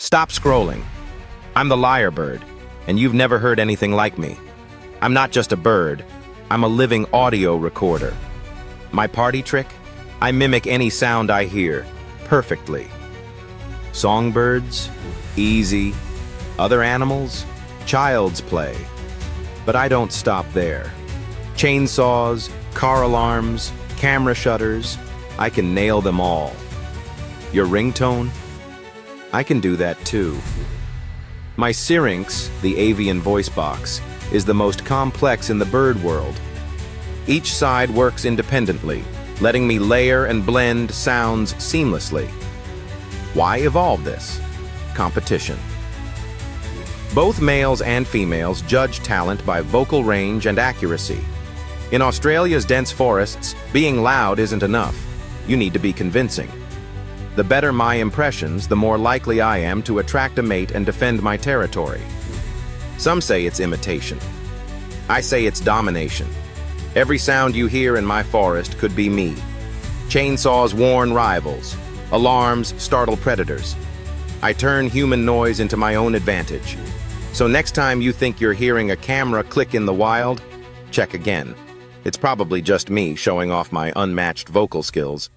Stop scrolling. I'm the Lyrebird, and you've never heard anything like me. I'm not just a bird, I'm a living audio recorder. My party trick? I mimic any sound I hear, perfectly. Songbirds? Easy. Other animals? Child's play. But I don't stop there. Chainsaws, car alarms, camera shutters, I can nail them all. Your ringtone? I can do that too. My syrinx, the avian voicebox, is the most complex in the bird world. Each side works independently, letting me layer and blend sounds seamlessly. Why evolve this? Competition. Both males and females judge talent by vocal range and accuracy. In Australia's dense forests, being loud isn't enough. You need to be convincing. The better my impressions, the more likely I am to attract a mate and defend my territory. Some say it's imitation. I say it's domination. Every sound you hear in my forest could be me. Chainsaws warn rivals. Alarms startle predators. I turn human noise into my own advantage. So next time you think you're hearing a camera click in the wild, check again. It's probably just me showing off my unmatched vocal skills.